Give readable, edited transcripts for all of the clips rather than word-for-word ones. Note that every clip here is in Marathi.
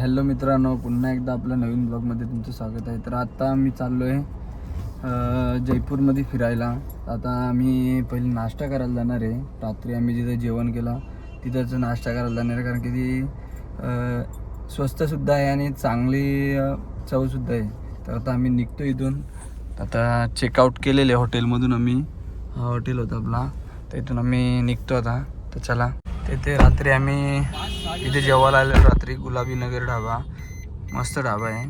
हॅलो मित्रांनो, पुन्हा एकदा आपल्या नवीन ब्लॉगमध्ये तुमचं स्वागत आहे. तर आता मी चाललो आहे जयपूरमध्ये फिरायला. आता आम्ही पहिले नाश्ता करायला जाणार आहे. रात्री आम्ही जिथं जेवण केलं तिथंच नाश्ता करायला जाणार आहे, कारण की ती स्वस्तसुद्धा आहे आणि चांगली चवसुद्धा आहे. तर आता आम्ही निघतो इथून. आता चेकआउट केलेले हॉटेलमधून आम्ही. हा हॉटेल होता आपला, तर इथून आम्ही निघतो आता. तर चला, तिथे रात्री आम्ही इथे जेवायला आलो. रात्री गुलाबी नगर ढाबा, मस्त ढाबा आहे.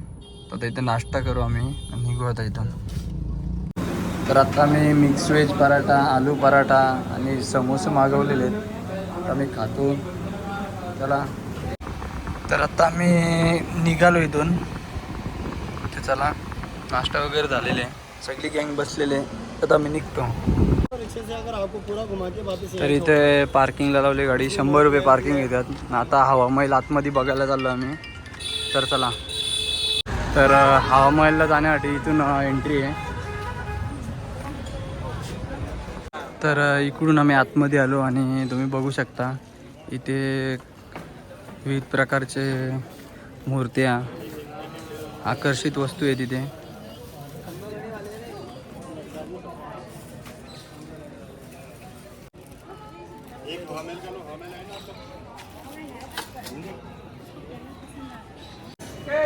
तर इथे नाश्ता करू आम्ही आणि निघू आता इथून. तर आता मी मिक्स व्हेज पराठा, आलू पराठा आणि समोसे मागवलेले आहेत. तर मी खातो. चला, तर आता आम्ही निघालो इथून. ते चला, नाश्ता वगैरे झालेले आहे, सगळी गँग बसलेले. तर आम्ही निघतो. तर इथे पार्किंगला लावली गाडी, 100 रुपये पार्किंग घेतात. आता हवा महल आतमध्ये बघायला चाललो आम्ही. तर चला, तर हवा महलला जाण्यासाठी इथून एंट्री आहे. तर इकडून आम्ही आतमध्ये आलो आणि तुम्ही बघू शकता इथे विविध प्रकारचे मूर्त्या, आकर्षित वस्तू आहेत इथे.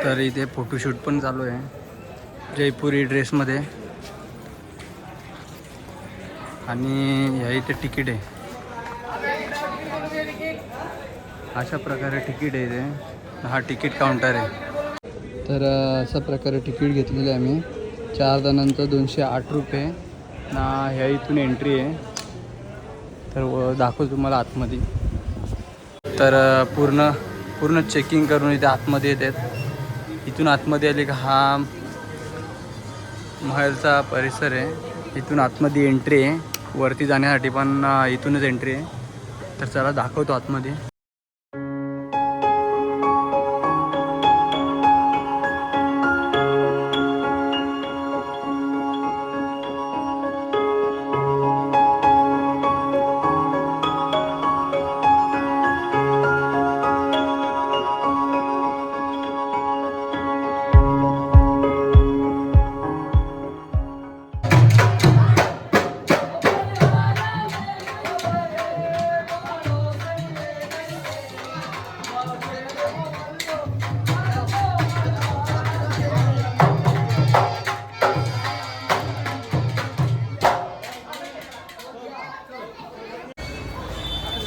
तर इथे फोटोशूट पण चालू आहे जयपुरी ड्रेसमध्ये. आणि ह्या इथे तिकीट आहे, अशा प्रकारे तिकीट आहे इथे. हा तिकीट काउंटर आहे. तर अशा प्रकारे तिकीट घेतलेलं आहे आम्ही. 4 जणांचं 208 रुपये ना. ह्या इथून एंट्री आहे. तर दाखवतो तुम्हाला आतमध्ये. तर पूर्ण चेकिंग करून इथे आतमध्ये येतात. इथून आतमध्ये आले का हा महलचा परिसर आहे. इथून आतमध्ये एंट्री आहे. वरती जाण्यासाठी पण इथूनच एंट्री आहे. तर चला दाखवतो आतमध्ये.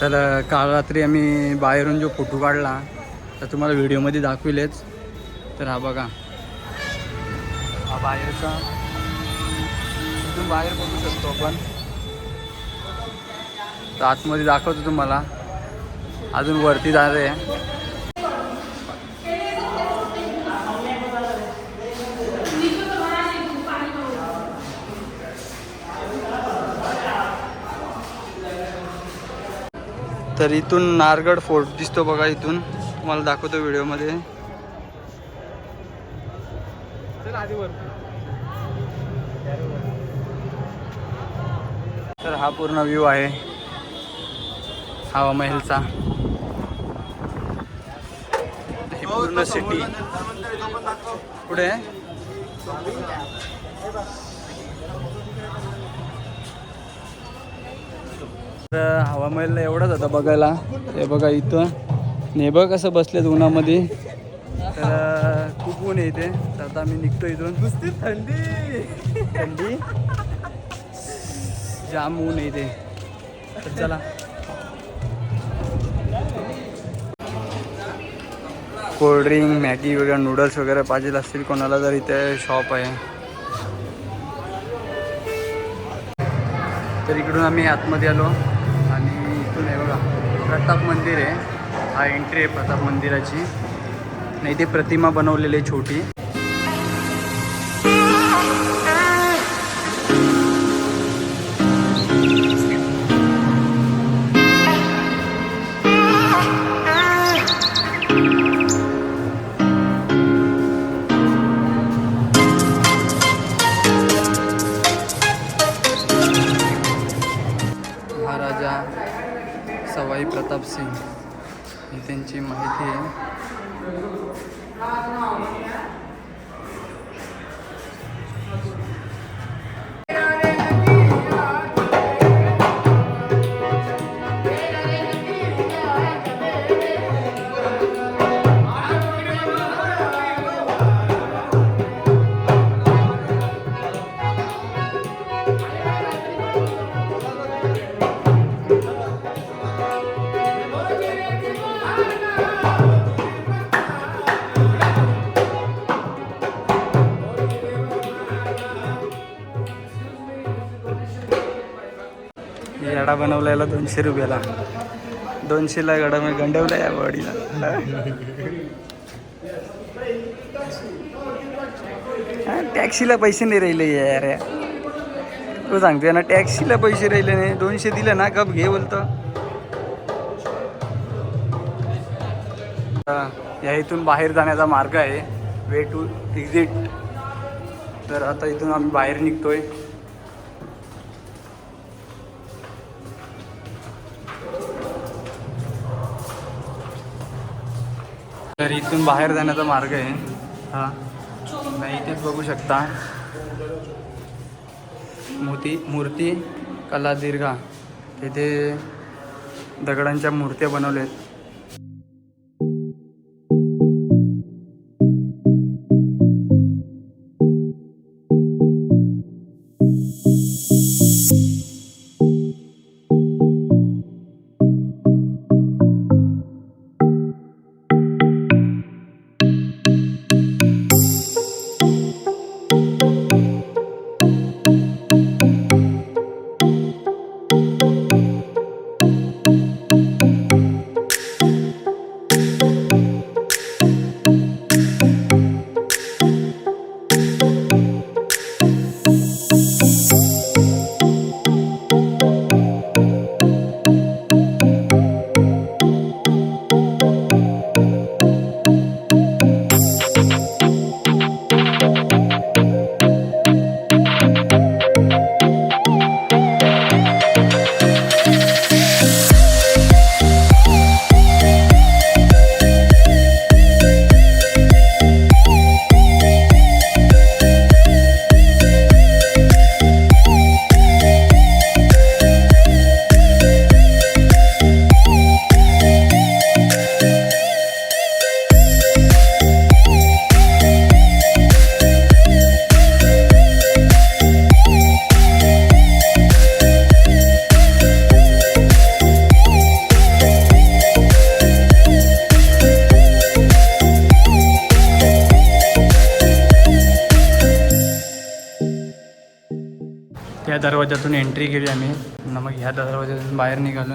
तर काल रात्री आम्ही बाहेरून जो फोटो काढला तर तुम्हाला व्हिडिओमध्ये दाखविलेच. तर हा बघा, हा बाहेरचा, इथून बाहेर बघू शकतो आपण. तर आतमध्ये दाखवतो तुम्हाला. अजून वरती जाणार आहे. तर इथून नारगड फोर्ट दिसतो बघा. इथून तुम्हाला दाखवतो व्हिडिओमध्ये. तर हा पूर्ण व्ह्यू आहे हवा महलचा. ही पूर्ण सिटी पुढे तर हवा महलला एवढंच होता बघायला. हे बघा इथं नेबं कसं बसलेत उन्हामध्ये. तर खूप ऊन आहे इथे. तर आता आम्ही निघतो इथून. नुसती थंडी जाम ऊन आहे इथे. तर चला, कोल्ड्रिंक, मॅगी वगैरे, नूडल्स वगैरे पाहिजे असतील कोणाला तर इथे शॉप आहे. तर इकडून आम्ही आतमध्ये आलो आणि इथून आहे बघा प्रताप मंदिर आहे. हा एंट्री आहे प्रताप मंदिराची. आणि इथे प्रतिमा बनवलेली आहे छोटी. महाराजा सवाई प्रताप सिंग ही त्यांची माहिती आहे. गडा बनवलेला 200 रुपयाला. 200ला गडा मी गंडवला या बॉडीला. टॅक्सीला पैसे नाही राहिले यार. तू सांगतोय ना टॅक्सीला पैसे राहिले नाही. 200 दिले ना कप घे बोलतो. या इथून बाहेर जाण्याचा मार्ग आहे, वे टू एक्झिट. तर आता इथून आम्ही बाहेर निघतोय. तर इथून बाहेर जाण्याचा मार्ग आहे हा. नाही इथेच बघू शकता मूर्ती कला दीर्घा. तिथे दगडांच्या मूर्त्या बनवल्यात. त्या दरवाजातून एंट्री केली आम्ही. मग ह्या दरवाजातून बाहेर निघालो.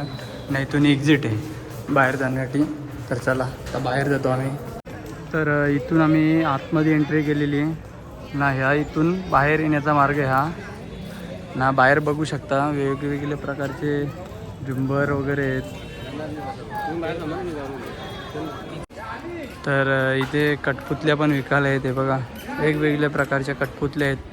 नाही इथून एक्झिट आहे बाहेर जाण्यासाठी. तर चला आता बाहेर जातो आम्ही. तर इथून आम्ही आतमध्ये एंट्री केलेली आहे ना. ह्या इथून बाहेर येण्याचा मार्ग आहे हा ना. बाहेर बघू शकता वेगवेगळे प्रकारचे झुंबर वगैरे आहेत. तर इथे कठपुतल्या पण विकायला आहेत. हे बघा वेगवेगळ्या प्रकारच्या कठपुतल्या आहेत.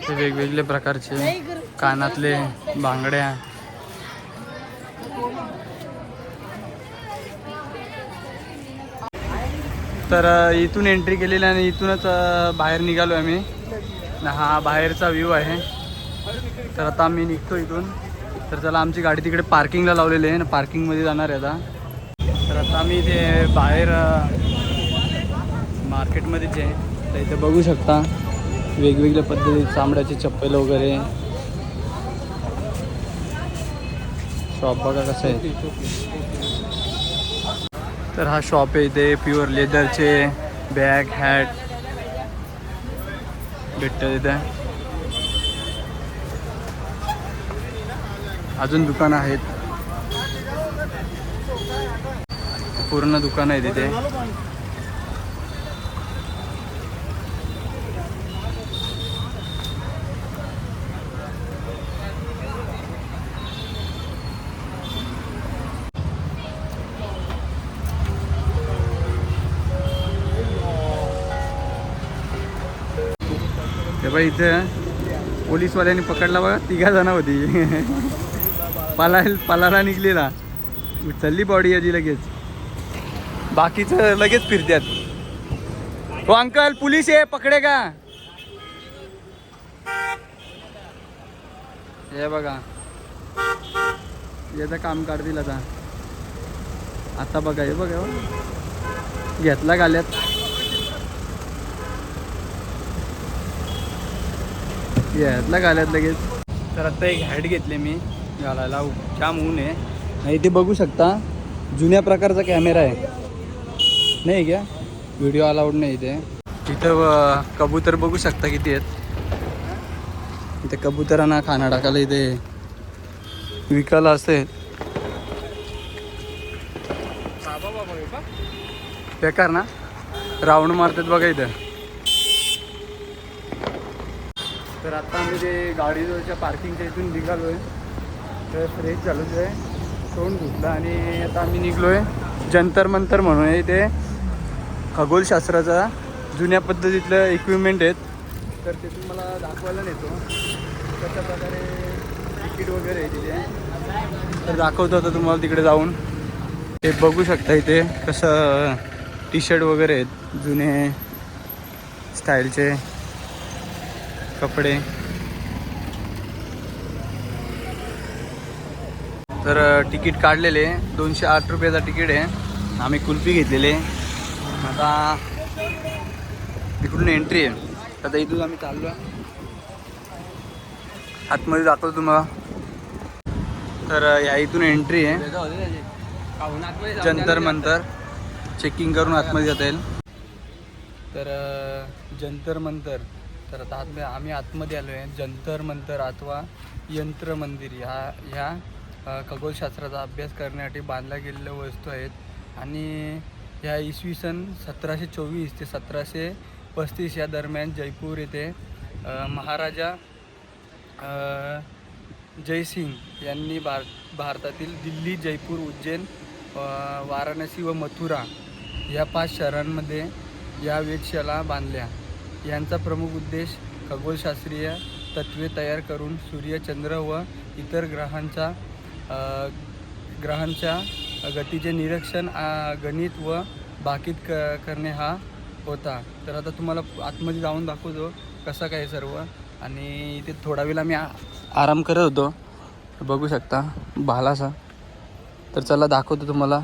वेगवेगळे प्रकारचे कानातले बांगड्या. तर इथून एंट्री केलेली आणि इथूनच बाहेर निघालो आम्ही. हा बाहेरचा व्ह्यू आहे. तर आता आम्ही निघतो इथून. तर चला आमची गाडी तिकडे पार्किंगला लावलेली आहे ना. पार्किंगमध्ये जाणार आहे आता. तर आता आम्ही इथे बाहेर मार्केटमध्येच आहे. तर इथे बघू शकता वेगवेगळ्या पद्धतीचे चामड्याचे चप्पल वगैरे. शॉप बघा कसं आहे. तर हा शॉप आहे. इथे प्युअर लेदरचे बॅग हॅट भेटतात इथे. अजून दुकानं आहेत. पूर्ण दुकान आहे तिथे. ते बाई इथे पोलीसवाल्यांनी पकडला बघा. 3 जण होती. पलाला निघलेला उचलली बॉडी याची लगेच. बाकीचं लगेच फिरत्यात. हो अंकल पुलिस आहे पकडे का. हे बघा याचं काम काढतील आता. आता बघा हे बघा घेतला गाल्यात. घेतला गाल्यात लगेच. तर आता एक हॅट घेतले मी घालायला. जाम ऊन आहे. नाही ते बघू शकता जुन्या प्रकारचा कॅमेरा आहे नाही क्या. व्हिडिओ अलाउड नाही इथे. इथं कबूतर बघू शकता किती आहेत. इथे कबुतरांना खाना टाकायला इथे विकायला असते. बेकार ना राऊंड मारतात बघा इथं. तर आता आम्ही ते गाडीच्या पार्किंगच्या इथून निघालो आहे. तर फ्रेश झालोच आहे. तोंड धुतलं आणि आता आम्ही निघलो आहे जंतर मंतर म्हणून आहे. इथे खगोलशास्त्राचा जुन्या पद्धतीतलं इक्विपमेंट आहेत. तर ते तुम्हाला दाखवायला नेतो कशा प्रकारे तिकीट वगैरे आहे तिथे. तर दाखवतो आता तुम्हाला तिकडे जाऊन. ते बघू शकता इथे कसं टी शर्ट वगैरे आहेत जुने स्टाईलचे कपडे. तर तिकीट काढलेले 208 रुपयाचा तिकीट आहे. आम्ही कुल्फी घेतलेले. आता इकडून एंट्री आहे. आता इथून आम्ही चाललो आहे आतमध्ये दाखवतो तुम्हाला. तर या इथून एंट्री आहे जंतर मंतर. चेकिंग करून आतमध्ये जाता येईल. तर जंतर मंतर. तर आता आम्ही आतमध्ये आलो आहे. जंतर मंतर अथवा यंत्र मंदिर ह्या खगोलशास्त्राचा अभ्यास करण्यासाठी बांधल्या गेलेल्या वस्तू आहेत. आणि ह्या इसवी सन 1724 ते 1735 या दरम्यान जयपूर येथे महाराजा जयसिंग यांनी भारतातील दिल्ली, जयपूर, उज्जैन, वाराणसी व मथुरा या 5 शहरांमध्ये या वेधशाळा बांधल्या. यांचा प्रमुख उद्देश खगोलशास्त्रीय तत्त्वे तयार करून सूर्य, चंद्र व इतर ग्रहांच्या गतीचे निरीक्षण, गणित व भाकीत करणे हा होता. तर आता तुम्हाला आतमध्ये जाऊन दाखवतो कसं काय सर्व. आणि इथे थोडा वेळ आम्ही आराम करत होतो बघू शकता भालासा. तर चला दाखवतो तुम्हाला.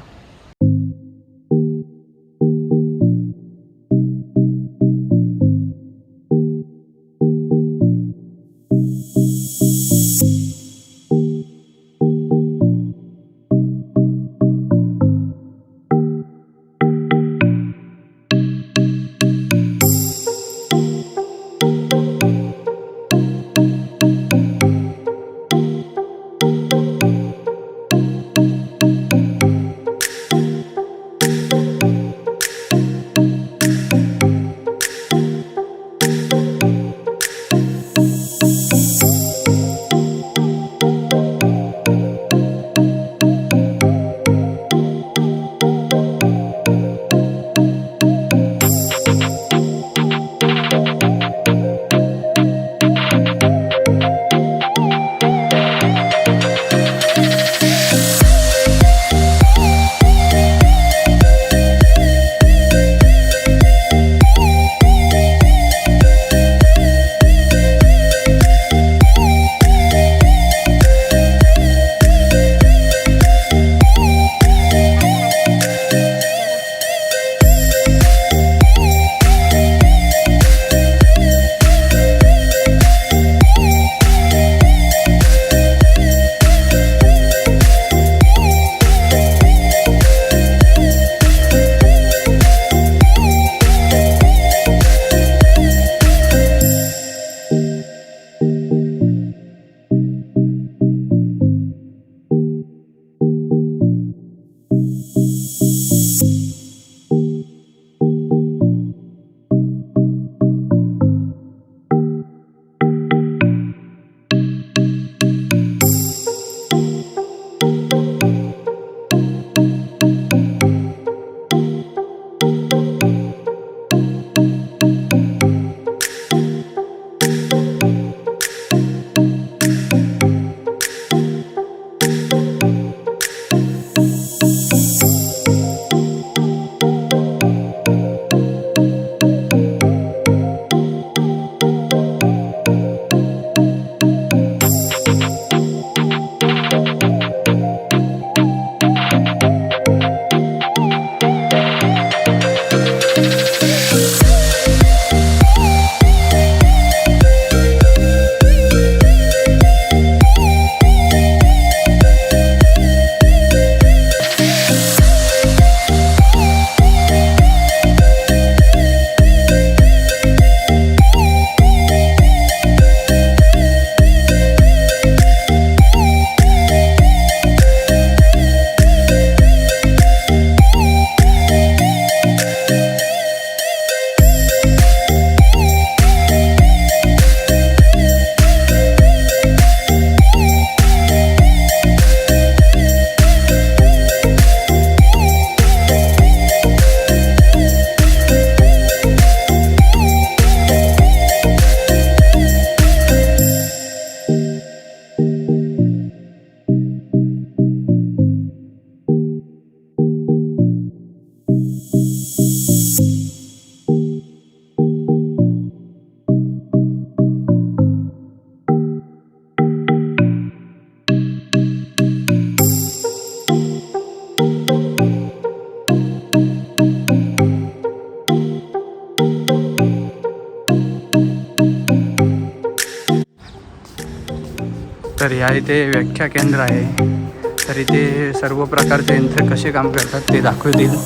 या इथे व्याख्या केंद्र आहे. तर इथे सर्व प्रकारचे यंत्र कसे काम करतात ते दाखवतील.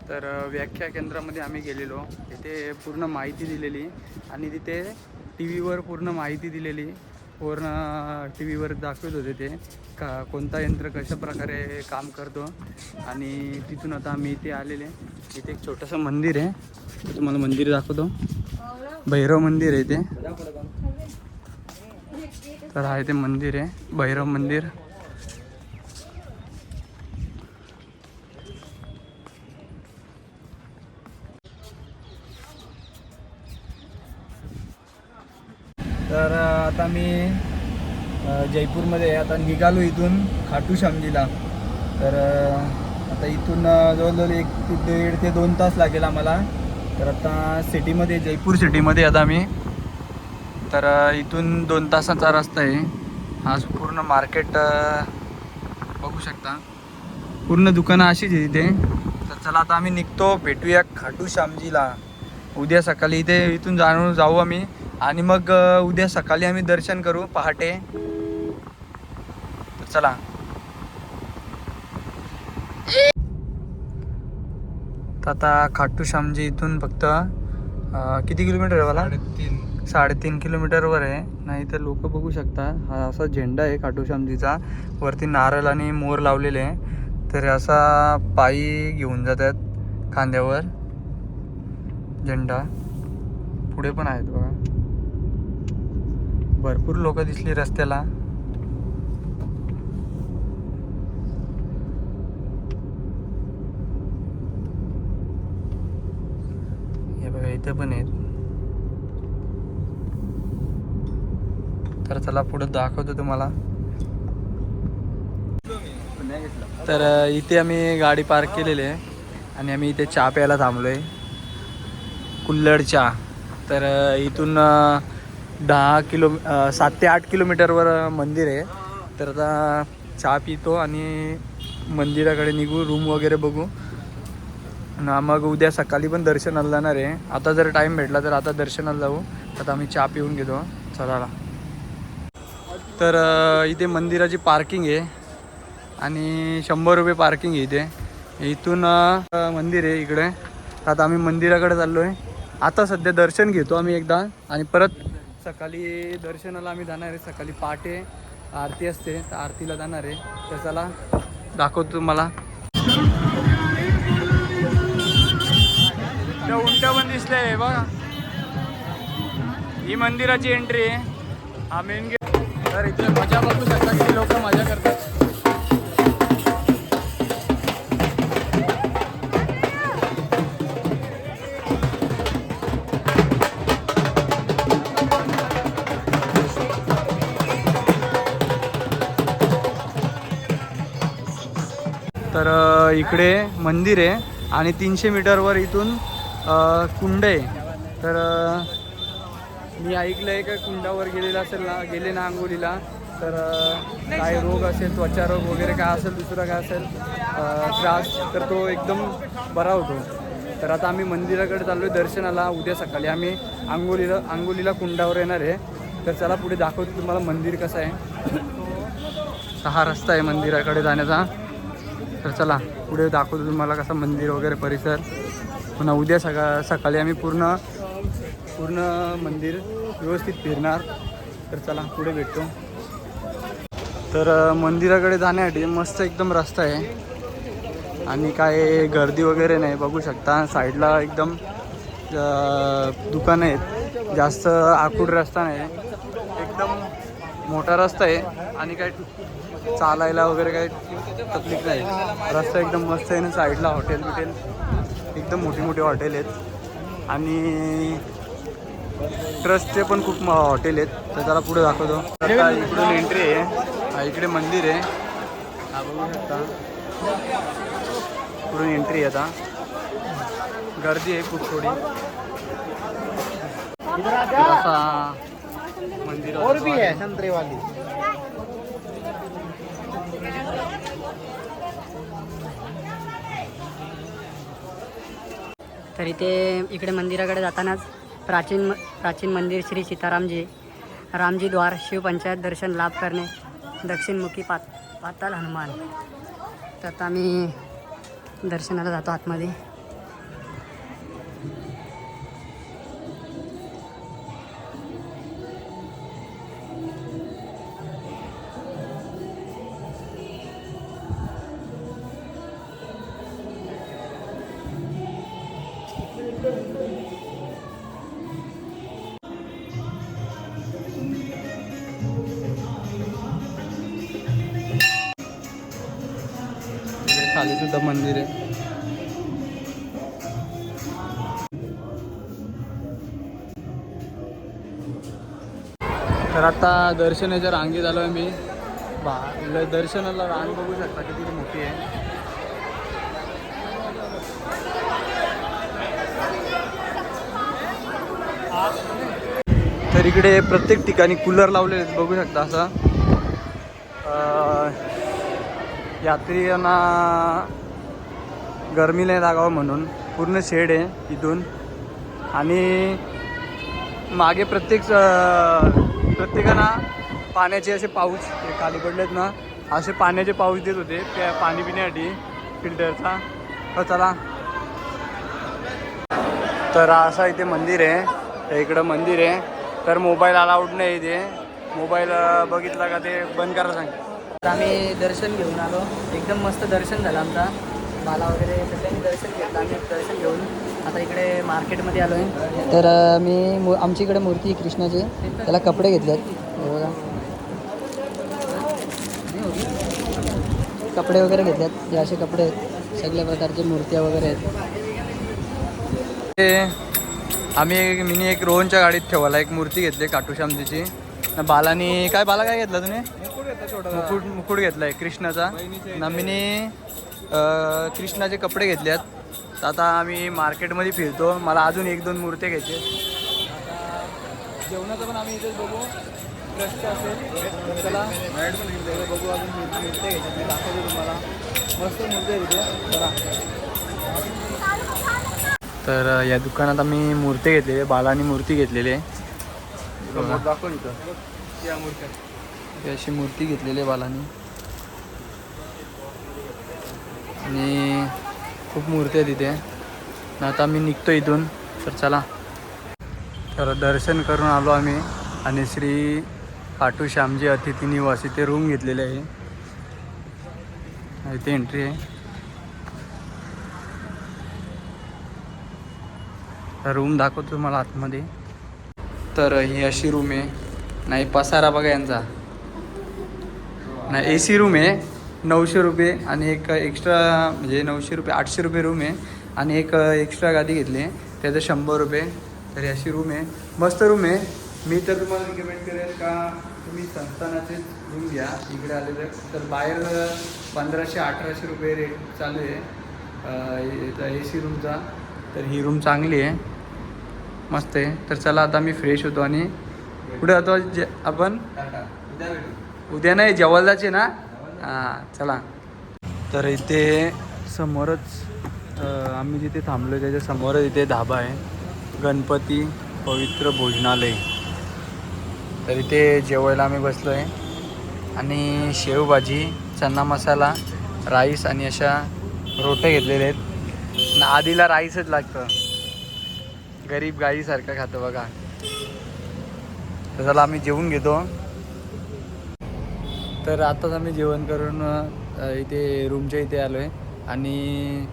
तर व्याख्या केंद्रामध्ये आम्ही गेलेलो. तिथे पूर्ण माहिती दिलेली आणि तिथे टी व्हीवर पूर्ण माहिती दिलेली. पूर्ण टी व्हीवर दाखवत होते ते कोणता यंत्र कशा प्रकारे काम करतो. आणि तिथून आता आम्ही इथे आलेले. इथे एक छोटंसं मंदिर आहे. तुम्हाला मंदिर दाखवतो. भैरव मंदिर आहे ते. तर हा इथे मंदिर आहे, भैरव मंदिर. तर आता मी जयपूरमध्ये आता निघालो इथून खाटू श्यामजीला. तर आता इथून जवळजवळ 1.5 ते 2 तास लागेल आम्हाला. तर आता सिटीमध्ये, जयपूर सिटीमध्ये आता मी. तर इथून 2 तासाचा रस्ता आहे. आज पूर्ण मार्केट बघू शकता, पूर्ण दुकानं अशीच आहे इथे. तर चला आता आम्ही निघतो, भेटूया खाटू श्यामजीला उद्या सकाळी. इथून जाऊ आम्ही आणि मग उद्या सकाळी आम्ही दर्शन करू पहाटे. तर चला. तर आता खाटू श्यामजी इथून फक्त किती किलोमीटर आहे मला? 3.5 किलोमीटरवर आहे. नाही तर लोक बघू शकता, हा असा झेंडा आहे खाटू श्यामजीचा. वरती नारळ आणि मोर लावलेले आहे. तर असा पायी घेऊन जातात खांद्यावर झेंडा. पुढे पण आहेत बघा, भरपूर लोक दिसली रस्त्याला. हे बघा इथे पण आहेत. तर चला पुढे दाखवतो तुम्हाला. तर इथे आम्ही गाडी पार्क केलेली आहे आणि आम्ही इथे चहा प्यायला थांबलो आहे, कुल्हड चहा. तर इथून 7 ते 8 किलोमीटरवर मंदिर आहे. तर आता चहा पितो आणि मंदिराकडे निघू, रूम वगैरे बघू ना. मग उद्या सकाळी पण दर्शनाला जाणार आहे. आता जर टाईम भेटला तर आता दर्शनाला जाऊ. आता आम्ही चहा पिऊन घेतो. चला. तर इथे मंदिराची पार्किंग आहे आणि 100 रुपये पार्किंग आहे इथे. इथून मंदिर आहे इकडे. आता आम्ही मंदिराकडे चाललो आहे. आता सध्या दर्शन घेतो आम्ही एकदा आणि परत सकाळी दर्शनाला आम्ही जाणार आहे. सकाळी पहाटे आरती असते, तर आरतीला जाणार आहे. तर चला दाखवतो तुम्हाला. त्या उंट्या पण दिसल्या आहे बघा. ही मंदिराची एंट्री आहे. हा मेन गेट. तर इथे मजा बघू शकता, किती लोक मजा करतात. तर इकडे मंदिर आहे आणि 300 मीटरवर इथून कुंड आहे. तर मी ऐकलं आहे का कुंडावर गेलेला असेल ना, गेले ना आंघोळीला तर काय रोग असेल, त्वचा रोग वगैरे काय असेल, दुसरा काय असेल त्रास, तर तो एकदम बरा होतो. तर आता आम्ही मंदिराकडे चाललो आहे दर्शनाला. उद्या सकाळी आम्ही आंघोलीला कुंडावर येणार आहे. तर चला पुढे दाखवतो तुम्हाला मंदिर कसं आहे. हा रस्ता आहे मंदिराकडे जाण्याचा. तर चला पुढे दाखवतो तुम्हाला कसं मंदिर वगैरे परिसर. पुन्हा उद्या सकाळी आम्ही पूर्ण मंदिर व्यवस्थित फिरणार. तर चला पुढे भेटतो. तर मंदिराकडे जाण्यासाठी मस्त एकदम रस्ता आहे आणि काय गर्दी वगैरे नाही. बघू शकता साईडला एकदम दुकानं आहेत. जास्त आखूड रस्ता नाही, एकदम मोठा रस्ता आहे आणि काय चालायला वगैरे काही तकलीफ नाही. रस्ता एकदम मस्त आहे ना. साईडला हॉटेल एकदम मोठी हॉटेल आहेत आणि ट्रस्टचे पण खूप हॉटेल आहेत. तर त्याला पुढे दाखवतो. आता इकडून एंट्री आहे. इकडे मंदिर आहे. हा बघू शकता. इकडून एंट्री आहे. आता गर्दी आहे खूप थोडी. मंदिर और भी है संतरे वाली. तर इकडे मंदिराकडे जातानाच प्राचीन मंदिर श्री रामजी द्वार शिवपंचायत दर्शन लाभ करणे दक्षिणमुखी पाताल हनुमान. तर आता आम्ही दर्शनाला जातो आतमध्ये. खाली सुद्धा मंदिर आहे. तर आता दर्शनाच्या रांगेत आलो आहे मी. दर्शनाला रांग बघू शकता किती मोठी आहे. तर इकडे प्रत्येक ठिकाणी कूलर लावलेले आहेत बघू शकता. असं यात्रियांना गरमी नाही लागावं म्हणून पूर्ण शेड आहे इथून. आणि मागे प्रत्येकांना पाण्याचे असे पाऊच खाली पडलेत ना, असे पाण्याचे पाऊच देत होते पाणी पिण्यासाठी फिल्टरचा. तर चला. तर असं इथे मंदिर आहे. इकडं मंदिर आहे. तर मोबाईल अलाउड नाही इथे. मोबाईल बघितला का ते बंद करा सांग. तर आम्ही दर्शन घेऊन आलो. एकदम मस्त दर्शन झालं आमचा. बाला वगैरे सगळ्यांनी दर्शन घेतलं. आम्ही दर्शन घेऊन आता इकडे मार्केटमध्ये आलो आहे. तर आमची इकडे मूर्ती आहे कृष्णाची. त्याला कपडे घेतलेत बघा. कपडे वगैरे घेतलेत. हे असे कपडे आहेत. सगळ्या प्रकारचे मूर्त्या वगैरे आहेत. मिनी एक रोहनच्या गाडीत ठेवायला एक मूर्ती घेतली काटूश्यामजीची. बाला काय घेतला तुम्ही? मुकुट घेतलाय कृष्णाचा. मिनी कृष्णाचे कपडे घेतलेत. तर आता आम्ही मार्केटमध्ये फिरतो. मला अजून 1-2 मूर्त्या घ्यायचे. जेवणाचं पण आम्ही इथेच बघू. ट्रस्ट असेल चला बघू. अजून मूर्त्या घ्यायच्या मी दाखवतो तुम्हाला. मस्त मूर्त्या घेतो चला. तर या दुकानात आम्ही मूर्ती घेतलेली. बालानी मूर्ती घेतलेली आहे. दाखव इथं या मूर्त्या. अशी मूर्ती घेतलेली आहे बालानी. आणि खूप मूर्ती आहे तिथे. आता आम्ही निघतो इथून. तर चला. तर दर्शन करून आलो आम्ही. आणि श्री खाटू श्यामजी अतिथी निवास इथे रूम घेतलेले आहे. इथे एंट्री आहे. रूम दाखवतो तुम्हाला आतमध्ये. तर ही अशी रूम आहे. नाही पसारा बघा यांचा. नाही AC रूम आहे. 900 रुपये आणि एक एक्स्ट्रा म्हणजे 900 रुपये 800 रुपये रूम आहे. आणि एक एक्स्ट्रा गादी घेतली आहे त्याचं 100 रुपये. तर अशी रूम आहे. मस्त रूम आहे. मी तर तुम्हाला रिकमेंड करेन का तुम्ही संस्थानाचे रूम घ्या इकडे आलेले. तर बाहेर 1500-1800 रुपये रेट चालू आहे AC रूमचा. तर ही रूम चांगली आहे, मस्त आहे. तर चला आता मी फ्रेश होतो आणि कुठे जातो आपण? उद्या नाही, जेवायला जायचे ना. हां चला. तर इथे समोरच आम्ही जिथे थांबलो त्याच्या समोरच इथे धाबा आहे, गणपती पवित्र भोजनालय. तर इथे जेवायला आम्ही बसलो आहे आणि शेवभाजी, चना मसाला, राईस आणि अशा रोट्या घेतलेल्या आहेत. आधीला राईसच लागतं, गरीब गाईसारखं खातं बघा. तर चला आम्ही जेवून घेतो. तर आताच आम्ही जेवण करून इथे रूमच्या इथे आलो आहे आणि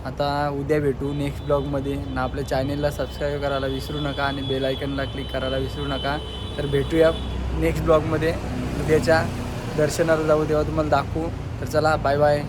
आता उद्या भेटू नेक्स्ट ब्लॉगमध्ये ना. आपल्या चॅनेलला सबस्क्राईब करायला विसरू नका आणि बेल आयकनला क्लिक करायला विसरू नका. तर भेटूया नेक्स्ट ब्लॉगमध्ये. उद्याच्या दर्शनाला जाऊ तेव्हा तुम्हाला दाखवू. तर चला बाय बाय.